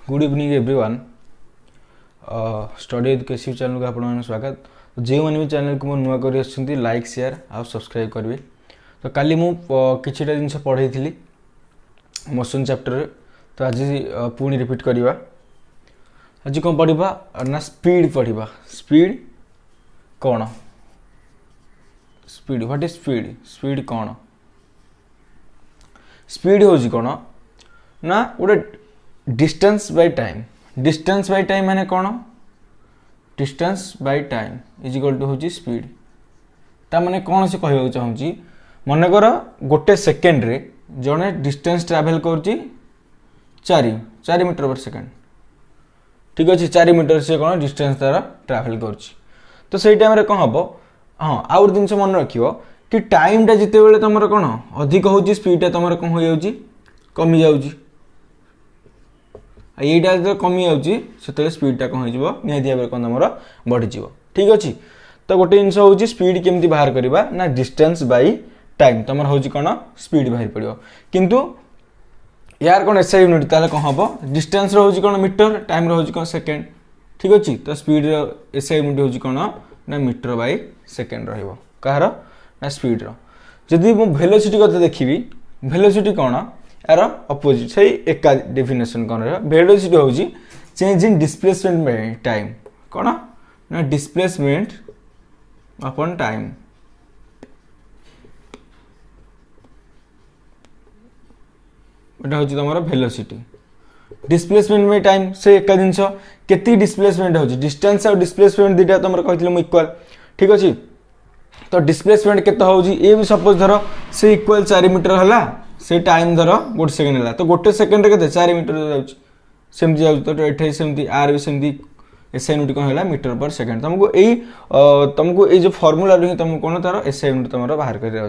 Good evening everyone study एजुकेसिव channel को आपन स्वागत। जो मैंने भी चैनल को नुआ कर लाइक शेयर आ सब्सक्राइब करेंगे। तो काली मु किछिटा जिनस पढ़ाई थी मोशन चैप्टर, तो आज पुणी रिपीट करवा। आज कौन पढ़ा ना स्पीड पढ़ा। स्पीड कौन? Speed what is speed? Speed कौन? स्पीड हूँ कौन ना गोटे distance by time. Distance by time माने कौन? Distance by time is equal to हूँ स्पीड। ता माने कौन से कहवाक चाहूँगी, मनकर गोटे सेकेंड रे जड़े डिस्टेंस ट्रैवल कर 4 मीटर पर सेकेंड। ठीक अच्छे 4 मीटर से कौन डिस्टेंस तार ट्रैवल कर। तो सही टाइम कौन हम हाँ आउ जिन मन रख कि टाइमटा जिते बड़े तुम कौन अधिक हो स्पीडा तुम कौन हो कमी जाऊँगी। यहीटा जो कमी जाते स्पीडटा कौन हो निहती भाव कौन तुम बढ़ीज। ठीक अच्छे। तो गोटे जिन हूँ स्पीड केमती बाहर करवा ना डिस्टेंस बाय टाइम तुम हूँ कौन स्पीड बाहर पड़ो। किंतु यार कौन एसआई यूनिट ताले कौन हम डिस्टेंस रोज कौन मीटर, टाइम रोज कौन सेकेंड। ठीक अच्छे। तो स्पीड एसआई यूनिट हूँ कौन ना मीटर बाय सेकेंड रहा ना स्पीड जदि मु वेलोसिटी कथा देखी, वेलोसिटी कौन यार अपोजिट से एका डेफिनेशन कौन रहा। वेलोसिटी हूँ change in displacement by time. कौन ना डिस्प्लेसमेंट अपॉन टाइम। एटा हूँ तुम वेलोसिटी। डिस्प्लेसमेंट बाय टाइम से एका जिनस केती डिस्प्लेसमेंट हो डिस्टेंस और डिस्प्लेसमेंट दुटा तुम कही इक्वाल। ठीक अच्छे। तो डिस्प्लेसमेंट केते हो ये भी सपोज धर से इक्वाल 4 मीटर है से टाइम धर गोटे सेकेंड है। तो गोटे सेकेंड के 4 मीटर जामती जाऊँ। तो ये सेमती आर भी सेमती एसआई यूनिट कौन है मीटर पर सेकेंड। तुमको ये जो फर्मूला ही तुम कौन तार एसआई यूनिट तुम बाहर करना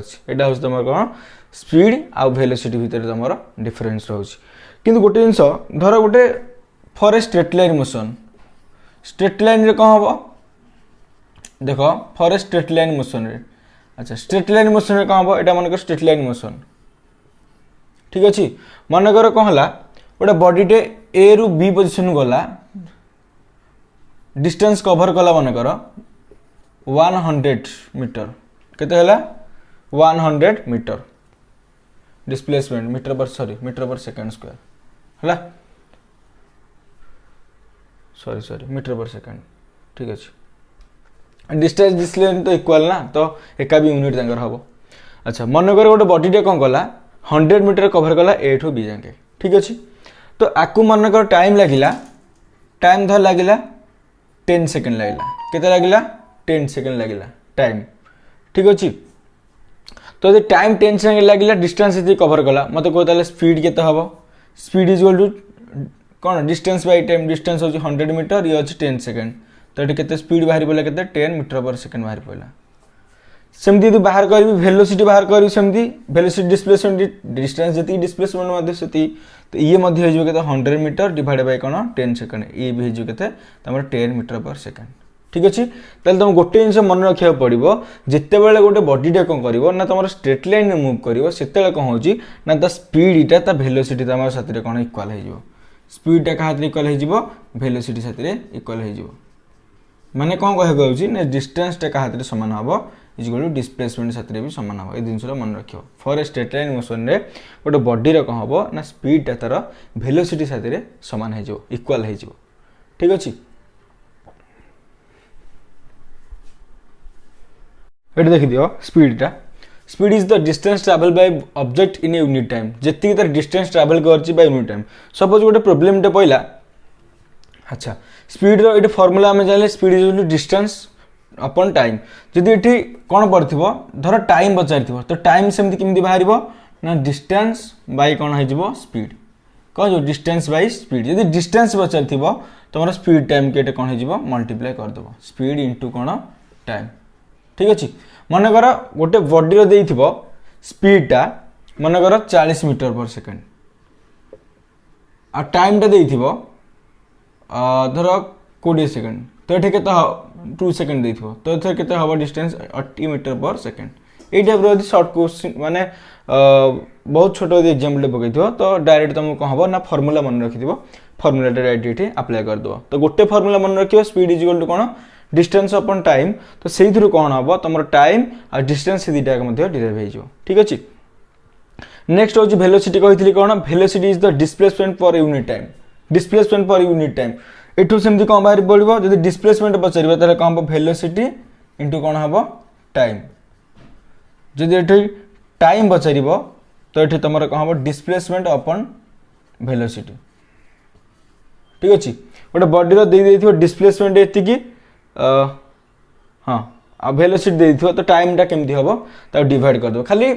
हूँ तुम कौन स्पीड आउ वेलोसिटी भितर तुम डिफरेन्स रोचे। किंतु गोटे जिनस धर गोटे for a straight line motion, straight line रे कौन हम देख for a straight line motion रे। अच्छा स्ट्रेट लाइन मोशन रे कौन हम एटा मनकर स्ट्रेट लाइन मोशन। ठीक अच्छे। मनकर कौन है गोटे बॉडीटे ए रु बी पोजिशन गला डिस्टेंस कवर कला मनकर 100 मीटर केते 100 metre displacement metre per second square है सॉरी मीटर पर सेकेंड। ठीक अच्छे। डिस्टेंस डिस्प्लेसमेंट तो इक्वाल ना, तो एका भी यूनिट तांकर हम। अच्छा मनकर गोटे बॉडीटे कौन कला 100 मीटर कवर कला ए ठू बी जाके। ठीक अच्छे। तो आपको मनकर टाइम लगिला, टाइम धर लगिला 10 सेकेंड लगिला केते लगिला 10 सेकेंड लगिला टाइम। ठीक अच्छे। तो यदि टाइम 10 सेकेंड लगिला डिस्टेंस ये कवर कला मत कह स्पीड केते हम। स्पीड इज इक्वल टू कौन डिस्टेंस बाय टाइम। डिस्टेंस हूँ 100 मीटर ये अच्छे 10 सेकेंड। तो ये केते स्पीड बाहर पड़ा के 10 मीटर पर सेकेंड बाहर पड़ा। सेमती यदि बाहर करी वेलोसिटी बाहर करी सेमती वेलोसिटी डिस्प्लेसमेंट डिस्टेंस जी डिस्प्लेसमेंट से तो ये 100 मीटर डिवाइड बाय कौन 10 सेकेंड ये भी हो 10 मीटर पर सेकेंड। ठीक अच्छे। ताल तुम गोटे जिन मन रखा पड़ो जिते बड़े गोटे बॉडीटे कौन कर ना तुम स्ट्रेट लाइन मूव कर से कौन हो ना स्पीडटा वेलोसिटी तुम साथी कौन इक्वाल हो। स्पीडटा क्या इक्वाल हो वेलोसिटी साथी इक्वाल हो। माने कौन कह डिस्टेंसटा क्या सामान हम इक्वल टू डिस्प्लेसमेंट साथी भी सामान हम। ये जिन मन रख for a straight line motion रे गोटे बॉडी कौन हम ना स्पीडटा तार वेलोसिटी साथी सामान हो इक्वाल हो। ठीक अच्छे। ये देखी दियो स्पीडटा। Speed is the distance travel by object in unit time. जी तार डिस्टेंस ट्रैवल कर बाय यूनिट टाइम। सपोज गोटे प्रोब्लेम पड़ा। अच्छा स्पीड रो फॉर्मूला आम जाने speed is distance upon time. जदि ये कौन पड़े धर टाइम पचार तो टाइम सेमती केमती बाहर ना डिस्टेंस बाय कौन हो स्पीड कह जो डिस्टेंस बाय स्पीड। जदि डिस्टेंस पचार तुम स्पीड टाइम के कौन हो मल्टीप्लाई करदेव स्पीड इंटू कौन टाइम। ठीक अच्छे। मनकर गोटे बॉडी दे स्पीडटा मनकर 40 मीटर पर सेकेंड आ टाइमटा दे धर 20 सेकेंड। तो ये 2 सेकेंड दे तो ये हम डिस्टेंस 80 मीटर पर सेकेंड ये टाइप रो शॉर्ट क्वेश्चन माने बहुत छोट एग्जाम्पल पकई तो डायरेक्ट तुमको कौन हम ना फर्मूला मन रखि फर्मूला डायरेक्ट ये अप्लाई करदेव तो गोटे फर्मूला मन रखियो स्पीड इज इक्वल टू कौन डिस्टेंस अपन टाइम तो से कौन हम तुम टाइम आ डिस्टेंस से दुटा डिराइव हो ठीक अच्छे। नेक्स्ट हूँ वेलोसिटी कही कौन velocity is the displacement per unit time displacement per unit time एठू सेमती कौन बाहर पड़ो जब डिस्प्लेसमेंट पचार ताले कौन हम वेलोसिटी इंटू कौन हम टाइम जदि ये टाइम पचार तो ये तुम कौन हम डिस्प्लेसमेंट अपन वेलोसिटी ठीक अच्छे। गोटे बॉडी दे डिस्प्लेसमेंट ये हाँ आ वेलोसिटी दे तो टाइमटा केमती हम तो डिवाइड करदे खाली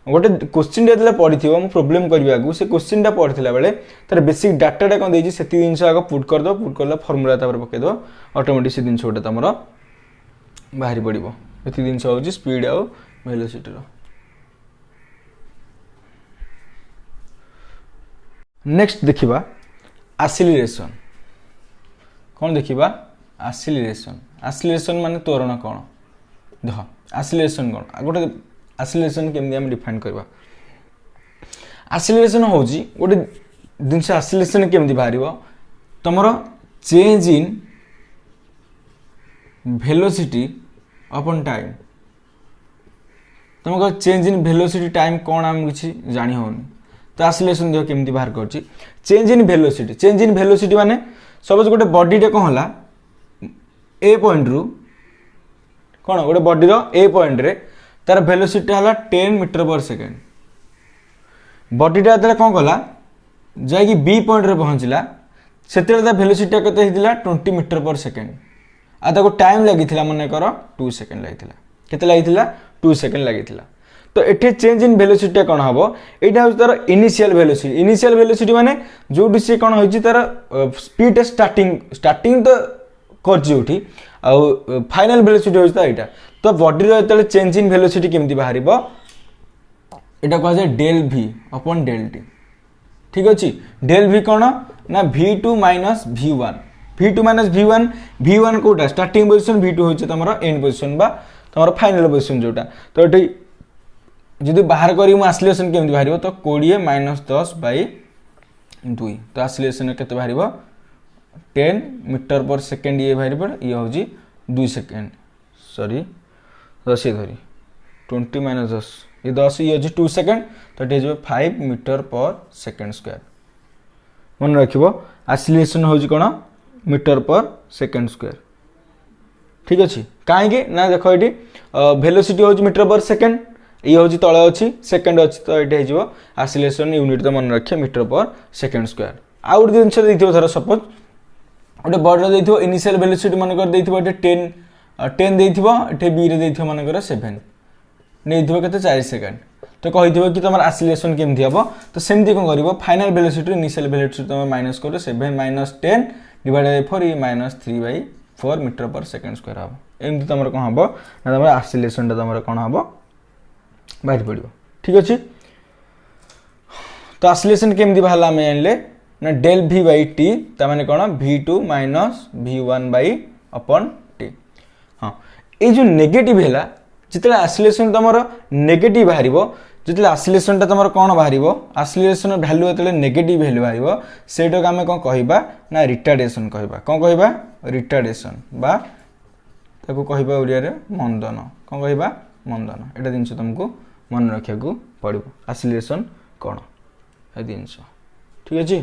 गोटे क्वेश्चन जो पढ़ी मुझे प्रोब्लेम करने से क्वेश्चन पढ़ला बेले तार बेसिक डाटाटा कौन देती से जिन आगे पुट करदे पुट कर फर्मूला पकईद ऑटोमेटिक से जिन गोटे तुम बाहरी पड़ो ये जिन हूँ स्पीड आउ वेलोसिटी। नेक्स्ट देखा एक्सीलरेशन कौन देखा एक्सीलरेशन एक्सीलरेशन माने त्वरण कौन देख एक्सीलरेशन कौन गोटे एक्सीलरेशन केमती हम डिफाइन करवा एक्सीलरेशन हूँ गोटे जिन एक्सीलरेशन केमती बाहर तुम change in velocity upon time तुमको चेंज इन वेलोसिटी टाइम कौन आम किसी जानी होनी तो एक्सीलरेशन देख केमती बाहर कर चेंज इन वेलोसिटी माने सपोज गोटे बॉडीटे कौन है ए पॉइंट रु कौन गोटे बॉडीर ए पॉइंट रे तार वेलोसिटी है 10 मीटर पर सेकेंड बॉडीटा जो कौन कला जाकि बी पॉइंट रे पहुँचला से वेलोसिटी के 20 मीटर पर सेकेंड आ टाइम लगी मन कर 2 सेकेंड लगी केते लगी 2 सेकेंड लगी तो ये चेंज इन वेलोसिटी कौन हम यहाँ हूँ तार इनिशियल वेलोसिटी माने जो सी कौन हो तार स्पीड स्टार्टिंग तो कर फाइनल वेलोसिटी होता यहाँ तो बॉडी जो चेंज इन वेलोसिटी केमती बाहर यहाँ कह जाए डेल भी अपन डेल टी ठीक अच्छे डेल भी कौन ना V2 minus V1 V1 कौटा starting position V2 हूँ तुम एंड पोजिशन बा तुम फाइनल पोजिशन जोटा तो ये जब बाहर करी एक्सीलरेशन केमती बाहर तो 20 माइनस 10 बाई 2 तो एक्सीलरेशन के बाहर 10 मीटर पर सेकेंड ये बाहर पड़े ये हूँ 2 सेकेंड सॉरी 10 धरी 20 माइनस 10 ये 10 ये हूँ 2 सेकेंड तो ये 5 मीटर पर सेकेंड स्क्वायर मन रखिब एक्सीलरेशन हूँ कौन मीटर पर सेकेंड स्क्वायर ठीक अच्छे कहीं ना देख ये वेलोसिटी हूँ मीटर पर सेकेंड ये हूँ तले अच्छी सेकेंड अच्छी तो ये हो एक्सीलरेशन यूनिट तो मन रखिए मीटर पर सेकेंड स्क्वायर आउ गोटे जिन देखिए धर सपोज गोटे बॉडी देखिए इनिशियल वेलोसिटी मनकर देखिए 10 देखिए बी रे मनकर 7 नहीं के 4 सेकेंड तो कही कि तुम एक्सीलरेशन केमती हम तो सेमती कौन कर फाइनल वेलोसिटी इनिशियल वेलोसिटी तुम माइनस कर 7 माइनस 10 डिवाइड बाई 4 ये minus 3/4 metre per second square हम एमती तुम कौन हम ना तुम एक्सीलरेशन तुम कौन हम बाहर पड़ो ठीक अच्छे। तो एक्सीलरेशन केमती बाहर आम जानिले ना डेल V बाई टी ताने कौन V2 minus V1 by upon T हाँ ये जो नेगेटिव है जिते एक्सीलरेशन तुम नेगेटिव बाहर जो एक्सीलरेशन तुम कौन बाहर एक्सीलरेशन भैल्यू जो नेगेटिव भैल्यू बाहर से आम कौन कहवा ना रिटार्डेशन कहवा कौन कहवा रिटार्डेशन बा कहवा ओडिया रे मंदन कौन कहवा मंदन एटा जिन तुमको मन रखा पड़ो एक्सीलरेशन कौन है जिन ठीक अच्छे।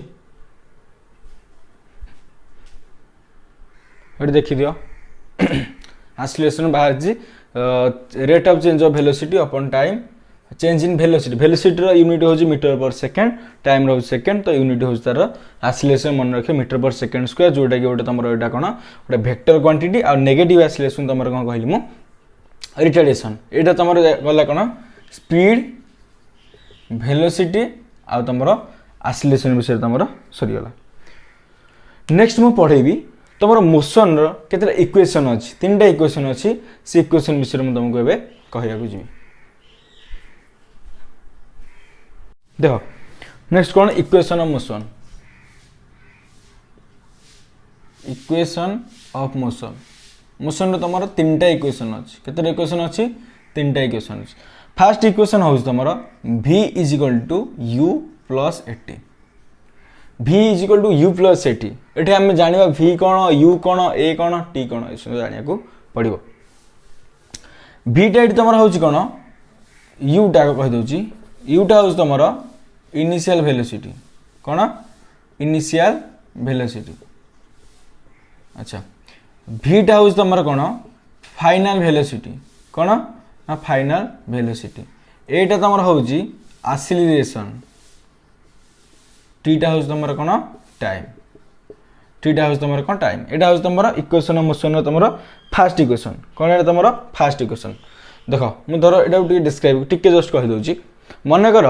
ये देखी दियो एक्सीलरेशन बाहर rate of change of velocity upon time change in velocity unit हूँ मीटर पर सेकेंड टाइम रोज सेकेंड तो यूनिट हूँ तार एक्सीलरेशन मन रखिए मीटर पर सेकेंड स्क्वायर जोटा कि गोटे तुम यहाँ कौन गोटे वेक्टर क्वांटिटी आ नेगेटिव एक्सीलरेशन तुम कौन कहली मु रिटार्डेशन यहाँ तुम गला कौन स्पीड वेलोसिटी आ तुम एक्सीलरेशन विषय तुम सरीगला। नेक्स्ट मु पढ़ेबी तुम मोशन केतटा इक्वेशन अच्छी 3टा इक्वेशन अच्छी से इक्वेशन विषय में तुमको एवं कहवाक जी देख नेक्स्ट कौन equation of motion equation of motion motion तुम 3टा इक्वेशन अच्छी केतटा इक्वेशन अच्छी 3टा इक्वेशन अच्छी फास्ट इक्वेशन हूँ तुम v is equal to u plus 80 v is equal to u plus 80 ये आम जाना v कौन u कौन a कौन t कौन ये जाना पड़ो vटा ये तुम हूँ कौन uटा कहीदे uटा हूँ तुम इनिशियल वेलोसिटी कौन इनिशियल वेलोसिटी अच्छा vटा हूँ तुम कौन फाइनल वेलोसिटी कौन ना फाइनल वेलोसिटी एटा तुम हूँ एक्सीलरेशन टीटा हूँ तुम कौन टाइम टीटा हूँ तुम कौन टाइम एटा हूँ तुम इक्वेशन मोशन तुम फास्ट इक्वेशन कौन एटा तुम फास्ट इक्वेशन देख मुझे धर ये डिस्क्राइब टिके जस्ट कहीदे मनकर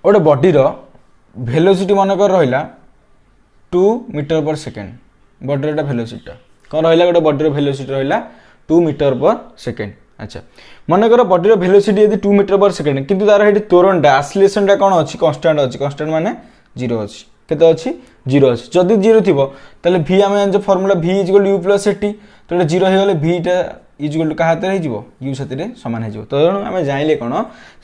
गोटे बडीर वेलोसिटी मनकर रहा 2 मीटर पर सेकेंड बडीर वेलोसिटी कौन रहा गोटे बडीर वेलोसिटी रहा 2 मीटर पर सेकेंड अच्छा मनकर बडीर वेलोसिटी यदि 2 मीटर पर सेकेंड किंतु तार ये त्वरणटा एक्सीलरेशनटा कौन अच्छी कांस्टेंट माने 0 अच्छी केते अच्छी 0 अच्छी जदि 0 थिबो ताले v आम जान formula v is equal to u plus 80 तो 0 हो गले v टा इज इक्वल टू का हाथ रे हिजबो u साथे समान हिजबो तो आम जाइले कोन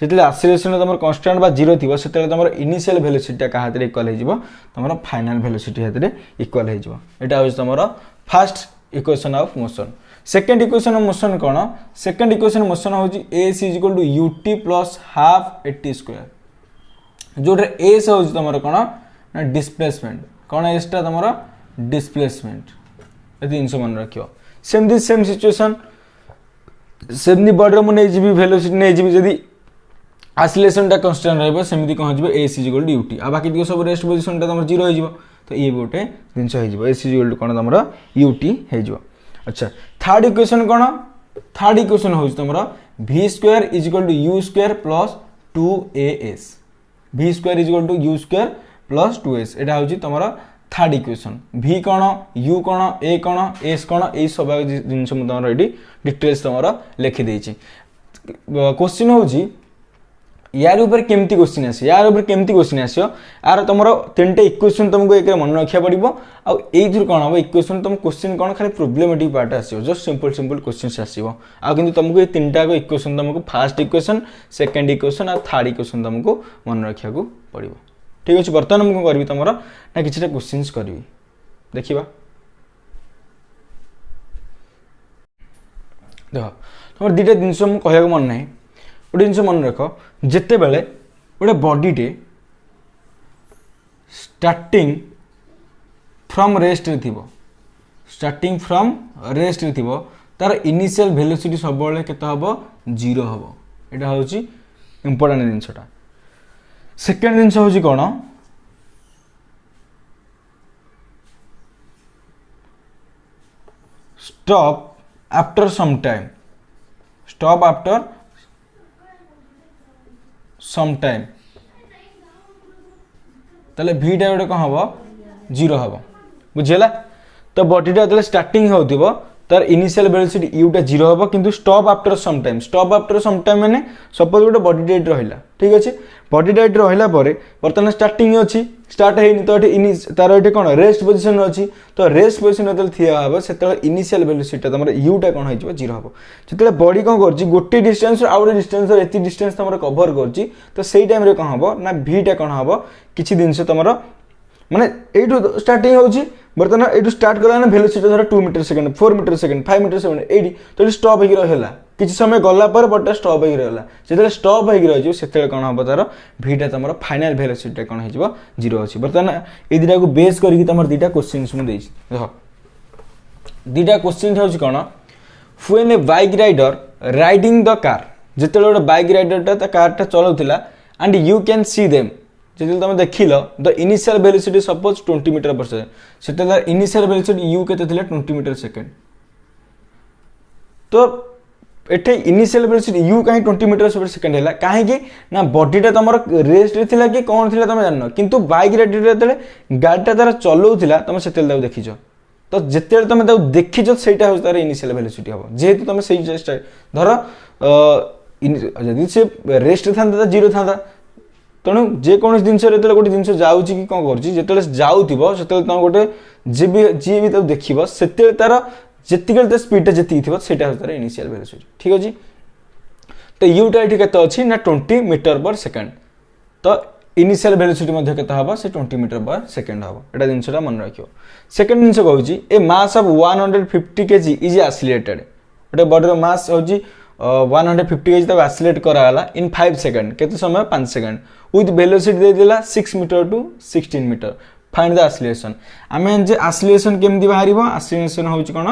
जेतले एक्सीलरेशन तमर कांस्टेंट बा 0 थिबो सेतले तमर इनिशियल वेलोसिटी का हाथ रे इक्वल हिजबो तमर फाइनल वेलोसिटी हाथ रे इक्वल हिजबो एटा हो तमर first equation of motion second equation of motion कोन सेकंड इक्वेशन मोशन होची s is equal to ut plus half 80 square जोटे s होची तमर कोन ना डिस्प्लेसमेंट कौन एसटा तुम डिस्प्लेसमेंट ये जिनस मन रखियो सेम सिचुएशन सेमती बॉडी मुझे नहीं वेलोसिटी नहीं जदि एक्सीलरेशनटा कांस्टेंट रहबो सेमती कौन हो S is equal to ut आ बाकी सब रेस्ट पोजिशनटा तुम 0 हो तो ये गोटे जिनस हो एस इज इक्वल टू कौन तुम ut हो अच्छा थर्ड इक्वेशन कौन थर्ड इक्वेशन हो तुम v square is equal to u square plus 2as v square is equal to u square plus 2s एटा हूँ तुम थर्ड इक्वेशन v कौन u कौन a कौन s कौन ये सब जिनस मुझे ये डिटेल्स तुम लिखिदे क्वेश्चन हूँ यार ऊपर केमती क्वेश्चन आस यार ऊपर केमती क्वेश्चन आस यार तुम 3टा इक्वेशन तुमको एक मन रखा पड़ो आउ कौन हम इक्वेशन तुम क्वेश्चन कौन खाली प्रोब्लेमेटिक पार्ट आसो जस्ट सिंपल क्वेश्चन आसो आ कि तुमको ये 3टा इक्वेशन तुमको फास्ट इक्वेशन सेकंड इक्वेशन और थर्ड इक्वेशन तुमको मन रखा पड़ो ठीक अच्छे बर्तमान मुझे करी तुम ना कि क्वेश्चन करी देखा देख तुम 2टा जिनस मुझे कहूँ मन ना गोटे जिन मन रख जिते बेले गोटे बॉडीटे स्टार्टिंग फ्रॉम रेस्ट रे स्टार्टिंग फ्रॉम रेस्ट रे तार इनिशियल वेलोसिटी सब केते हबो 0 हबो एटा होची इंपोर्टेंट जिनसटा सेकेंड जिनस होची कोन stop after some time stop after some time ताले v टा गोटे कौन हम 0 हम बुझेला तो बॉडीटा जो स्टार्टिंग हो तार इनिशियल वेलोसिटी u टा 0 हम किंतु स्टॉप आफ्टर सम टाइम माने सपोज गोटे बॉडी डेट रहिला ठीक अच्छे बॉडी डेट रहिला परे बर्तमान स्टार्टिंग अच्छी स्टार्ट हैनी तो ये तार ये कौन रेस्ट पोजिशन अच्छी तो रेस्ट पोजिशन जो थिया हम से इनिशियल वेलोसिटी तुम u टा कौन हो 0 हम जो बॉडी कौन कर गोटे डिस्टेंस आउ गोटे डिस्टेंस एति डिस्टेंस तुम कवर कर तो सही टाइम कौन हम ना v टा कौन हम किसी जिनस तुम माने यू स्टार्टिंग होची बर्तमान यू स्टार्ट कला ना वेलोसिटी धर 2 metre second 4 metre second 5 metre second एटी तो स्टॉप हो रहा किसी समय गला पर बटा स्टॉप हो रहा जो स्टॉप हो रही से कौन हम तार भीटा तुम फाइनाल वेलोसिटी कौन हो 0 अच्छी बर्तमान ये 2टा को बेस करके तुम 2टा क्वेश्चन मुझे देख 2टा क्वेश्चन हूँ कौन when a bike rider riding the car जिते गोटे बाइक राइडरटा कारटा चलाउला and you can see them जो तुम देखिल the initial velocity suppose 20 metre per second से इनिशियल वेलोसिटी u केते 20 मीटर सेकेंड तो एठे इनिशियल वेलोसिटी u कहीं 20 मीटर पर सेकेंड है कहीं ना बॉडीटा तुम रेस्ट रे कि कौन थी तुम जान किंतु बाइक राइडर गाड़ीटा तार चलाऊला तुम से देखीच तो जिते तुम देखीच से तार इनिशियल वेलोसिटी हम जेहेतु तुम से धर जदि से रेस्ट था 0 था तेणु जेकोसी जिन गोटे जिन जाऊँ कि कौन कर जाऊँ से तुम गोटे जी भी देख से तार जी स्पीडा जी थी से तार इनिशियल वेलोसिटी ठीक अच्छे तो यूटा ये केते अच्छी ना 20 मीटर पर सेकेंड तो इनिशियल वेलोसिटी मध्य केते हबो से 20 मीटर पर सेकेंड हबो एटा जिनसटा मन रखियो सेकेंड जिनस कहूची a mass of 150 KG is accelerated गोटे बॉडी मास होची 150 केजी तक एक्सीलरेट कराला इन 5 सेकंड केते समय 5 सेकंड विथ वेलोसिटी दे देला 6 metre to 16 metre find the acceleration आमे जे एक्सीलरेशन केमदी बाहरिबो एक्सीलरेशन होची कोन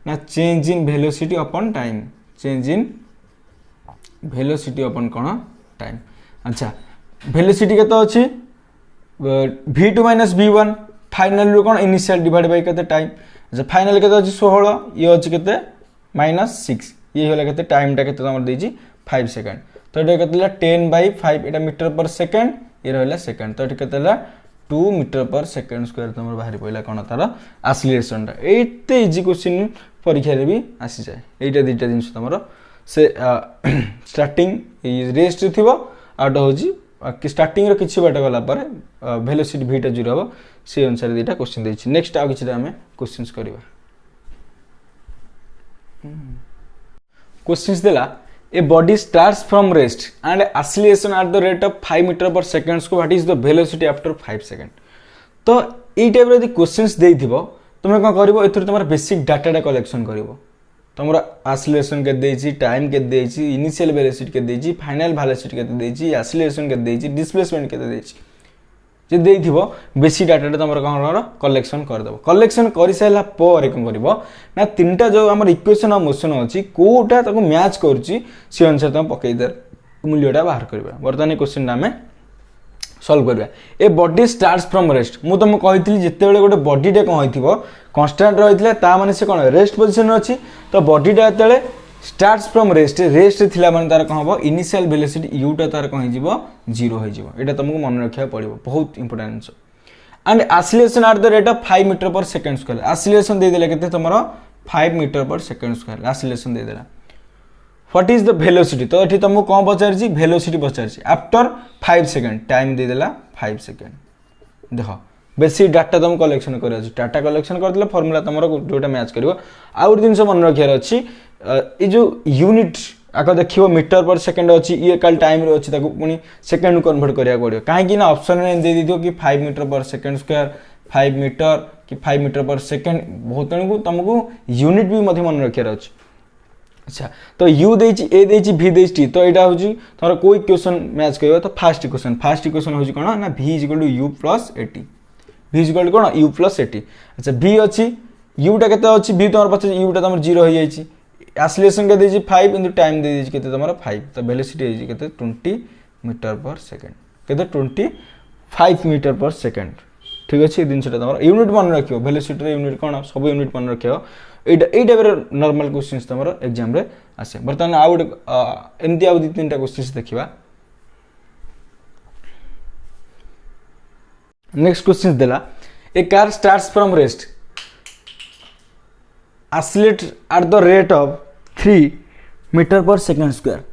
ना change in velocity upon time change in velocity upon कोन टाइम अच्छा वेलोसिटी केते अछि v2 माइनस v1 फाइनल रो कोन इनिशियल डिवाइड बाय केते टाइम अच्छा फाइनल केते अछि 16 ये अछि केते -6 ये होला केते टाइम टा केते हमर देछि 5 सेकंड तो एटा केते 10 बाय 5 एटा मीटर पर सेकंड ये रहला सेकंड तो एटा केते 2 मीटर पर सेकंड स्क्वायर तमर बाहरी पइला कोन तार एक्सीलरेशन टा एते इजी क्वेश्चन परीक्षा रे भी आसी जाय एटा दिटा जिंस तमर से स्टार्टिंग रेस्ट थिबो आउट होजी कि स्टार्टिंग रो किछि बाट गला पर वेलोसिटी v टा 0 हो से अनुसार दिटा क्वेश्चन देछि नेक्स्ट आ किछि हमें क्वेश्चंस करबा क्वेश्चंस देला a body starts from rest and acceleration at the rate of 5 metre per second को what is the velocity after 5 second तो ई टाइप रो क्वेश्चंस देइथिबो तुमे कोन करबो एथुर तमर बेसिक डाटा कलेक्शन करबो तमरा एक्सीलरेशन के देछि टाइम के देछि इनिशियल वेलोसिटी के देछि फाइनल वेलोसिटी के देछि एक्सीलरेशन के देछि डिस्प्लेसमेंट के देछि जे देइथिबो बेसिक डाटा तमरा कोन कलेक्शन कर देबो कलेक्शन करि सैला पर कोन करबो ना तीनटा जो हमर इक्वेशन ऑफ मोशन अछि कोटा ताको मैच करछि से अनुसार तम पकई दे मूल्यटा बाहर करबा वर्तमान क्वेश्चन नामे सॉल्व करबा ए बॉडी स्टार्ट्स फ्रॉम रेस्ट मु तुम कहितली जते बेले गोटे बॉडी डे कोन होइथिबो कांस्टेंट रहितले ता माने से कोन रेस्ट पोजीशन अछि तो बॉडी डे तले स्टार्ट्स फ्रॉम रेस्ट रेस्ट थिला माने तार कोन हबो इनिशियल वेलोसिटी u टा तार कोन हिजिबो 0 होइजिबो एटा तुमको मन रखिया पड़िबो बहुत important answer and acceleration at the rate of 5 metre per second square acceleration दे देले केते तमरो 5 metre per second square acceleration दे देला व्हाट इज द वेलोसिटी तो एठी तुमको कोन पचारछि वेलोसिटी पचारछि आफ्टर 5 सेकंड टाइम दे देला 5 सेकंड देखो बेसिक डाटा तुम कलेक्शन कर डाटा कलेक्शन कर फॉर्मूला तुम जोटा मैच कर आउ गोटे जिन मन रखार अच्छी ये जो यूनिट आगे देखो मीटर पर सेकेंड अच्छी ये काल टाइम रे अच्छी पुणी सेकेंड कन्वर्ट करा पड़ो कहीं ऑप्शन में दे दी कि 5 metre per second square 5 metre कि 5 मीटर पर सेकेंड बहुत तेणु तुमको यूनिट भी मन रखार अच्छे अच्छा तो u देछि a देछि v देछि t तो एटा होछि तोर कोई इक्वेशन मैच करबो तो फर्स्ट इक्वेशन होछि कोन ना v u + at v cone u + at अच्छा v अछि u टा केते अछि v तोर पछ u टा तमर 0 हो जाइछि एक्सीलरेशन के देछि 5 इनटू टाइम दे देछि केते तमर 5 तो वेलोसिटी होछि केते 20 मीटर पर सेकंड केते 25 मीटर पर सेकंड ठीक अछि दिन सेटा तमर यूनिट मन रखियो वेलोसिटी रे यूनिट कोन सब यूनिट मन रखियो ए टाइप नॉर्मल क्वेश्चंस तमरो एग्जाम रे आसे बर्तमान आ एमती आ दि तीनटा क्वेश्चंस देखिबा नेक्स्ट क्वेश्चंस देला a car starts from rest accelerate at the rate of 3 metre per second square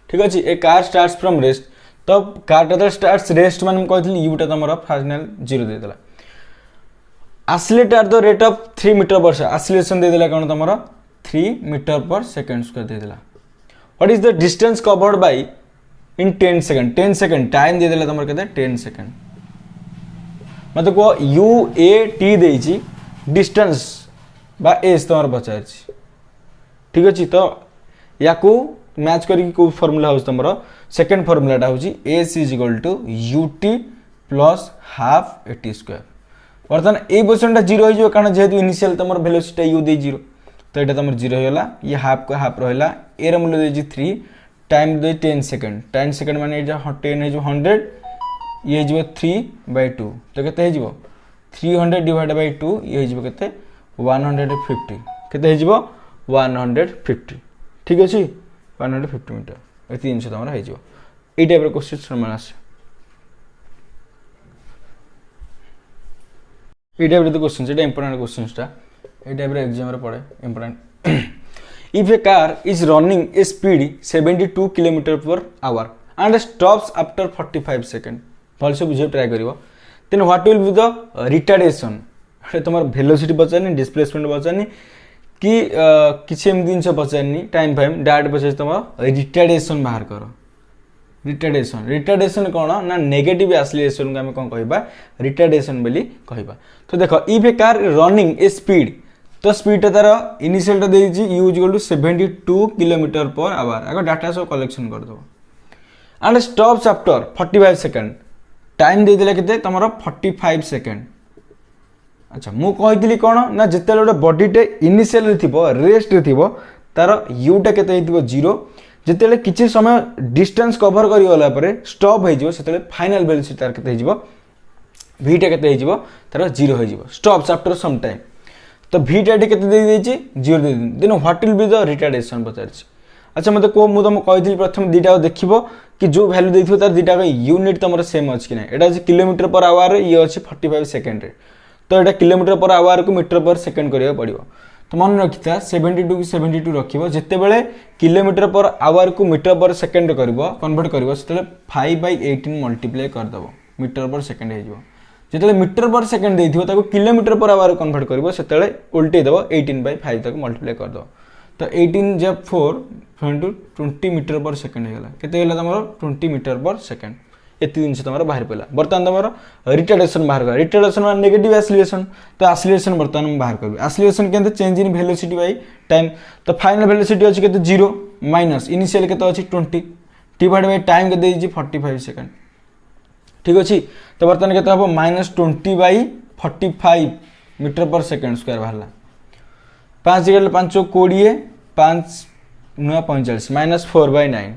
ठीक अछि a car starts from rest तो कार टा स्टार्ट्स रेस्ट माने कहथि यू टा तमरो फाइनल 0 दे देला accelerate at the rate of 3 metre per acceleration दे देला कोन तमरो 3 मीटर पर सेकंड स्क्वायर दे देला what is the distance covered by in 10 second time दे देला तमरो केते 10 सेकंड मतलब को u a t देछि डिस्टेंस बा एज तमरो पचार छी ठीक अछि तो याकू मैच करी को फार्मूला होस तमरो सेकंड फार्मूलाटा होछि s = ut + half at square वर्तमान ए पोजीशनटा 0 हो जो कारण जेहेतु इनिशियल तमर वेलोसिटी u दे 0 तो एटा तमर 0 होला ये हाफ को हाफ रहला ए रे मूल्य दे 3 टाइम दे 10 सेकंड माने एटा 10 है जो 100 ये जो 3/2 तो केते हे जिवो 300 डिवाइड बाय 2 ये हे जिवो केते 150 केते हे जिवो 150 ठीक अछि 150 मीटर ए 300 तमरा हे जिवो ए टाइप रो क्वेश्चन समान आसे ए टाइप रो क्वेश्चन एटा इंपोर्टेंट क्वेश्चन टा ए टाइप रो एग्जाम रे पड़े important if a car is running a speed 72 km/h and stops after 45 seconds भलसे बुझे ट्राई करिवो then what will be the retardation तुम वेलोसिटी बचानी डिस्प्लेसमेंट बचानी कि किसी एम जिन पचारनी टाइम फाइम डायरेक्ट पचार तुम रिटार्डेसन बाहर कर रिटार्डेसन कौन ना नेगेटिव एक्सीलरेशन को आम कौन कह रिटार्डेसन बोली कहबा। तो देख if a car running a speed तो स्पीड तार initial U equal to 72 kilometre per hour आगे डाटा सब कलेक्शन करदे and stops after 45 second time देदेला केते तुम 45 सेकेंड। अच्छा मु कही कौन ना जिते गोटे बॉडीटे इनिशियल रेस्ट रे तार यूटा केते 0 जिते किसी समय डिस्टेंस कवर करगला स्टॉप हो फाइनल वेलोसिटी तार केते भीटा केते तार 0 हो स्टॉप्स आफ्टर सम टाइम। तो भीटा केते दे देछि 0 दे then what will be the retardation पचार। अच्छा मत को मु तुम कही प्रथम दुटा देखिबो कि जो वैल्यू देथिबो तार दुटा यूनिट तुम सेम अछि कि ना एटा अछि किलोमीटर पर आवर ये अछि 45 सेकेंड रे। तो ये किलोमीटर पर आवर को मीटर पर सेकेंड करिया पड़िबो। तो मन रखिथा 72 की 72 रखिबो जेते बेले किलोमीटर पर आवर को मीटर पर सेकेंड करिवो कन्वर्ट करिवो सेते 5/18 मल्टीप्लाई कर दबो मीटर पर सेकेंड हे जिवो। जेते मीटर पर सेकेंड देथिबो ताको किलोमीटर पर आवर कन्वर्ट करिवो सेते उल्टे दबो 18/5 तक मल्टीप्लाई कर दो। तो 18 जब 4 20 मीटर पर सेकेंड हेगला केते हेला तमरो 20 मीटर पर सेकेंड एति जिनस तमरो बाहर पला। बर्तमान तमरो रिटार्डेशन बाहर कर रिटार्डेशन मान नेगेटिव एक्सीलरेशन तो एक्सीलरेशन बर्तमान हम बाहर करबे एक्सीलरेशन केते change in velocity by time. तो फाइनल वेलोसिटी अछि केते 0 माइनस इनिशियल केते अछि 20 डिवाइड बाय टाइम केते दिछि 45 सेकेंड ठीक अछि। तो बर्तमान केते हबो -20/45 मीटर पर सेकेंड स्क्वायर बाहरला 5 गले 5 20 5 9 45 -4/9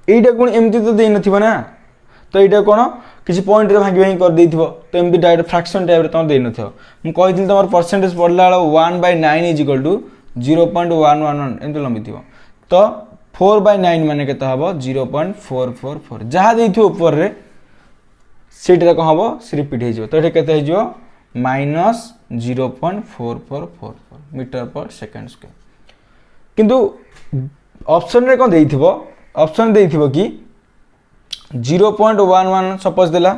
एटा कोन एमती तो देई नथिबो ना। तो ये कौन किसी पॉइंट रे भांगी भांगी कर देइथिबो तो एमती डायरेक्ट फ्रैक्शन टाइप रे तुम देइ नथिबो। मु कहिथिल तमर परसेंटेज पडला 1/9 इज इक्वल टू 0.111 एमती लंबिथिबो। तो 4/9 माने केते हबो 0.444 जहा देइथिबो ऊपर रे सेटा को हबो से रिपीट हे जिवो। तो एटा केते हे जिवो -0.4444 मीटर पर सेकेंड स्क्वायर। किंतु ऑप्शन रे कोन देइथिबो ऑप्शन देइथिबो कि 0.11 सपोज देला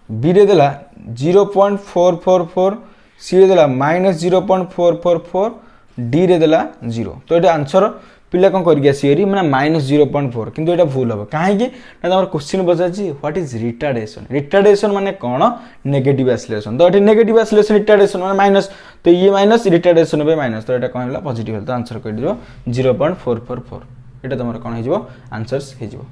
बी रे देला 0.444 सी रे देला -0.444 डी रे देला 0। तो ये आंसर पिला कौन करके आसी माने -0.4 किंतु एटा भूल हम कहीं ना तुम question Pachar what is retardation. Retardation माने कौन नेगेटिव एक्सीलरेशन। तो ये नेगेटिव एक्सीलरेशन रिटार्डेशन माने माइनस तो ये माइनस रिटार्डेशन बे माइनस तो ये कौन है पॉजिटिव तो आंसर कर दियो 0.444 एटा तुम कौन हो आंसर्स हो।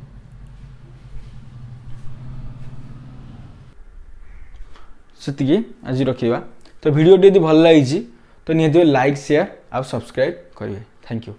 सेतिकी आज रखिबा। तो वीडियो यदि भल लगी तो निहत लाइक शेयर और सब्सक्राइब करिए। Thank you.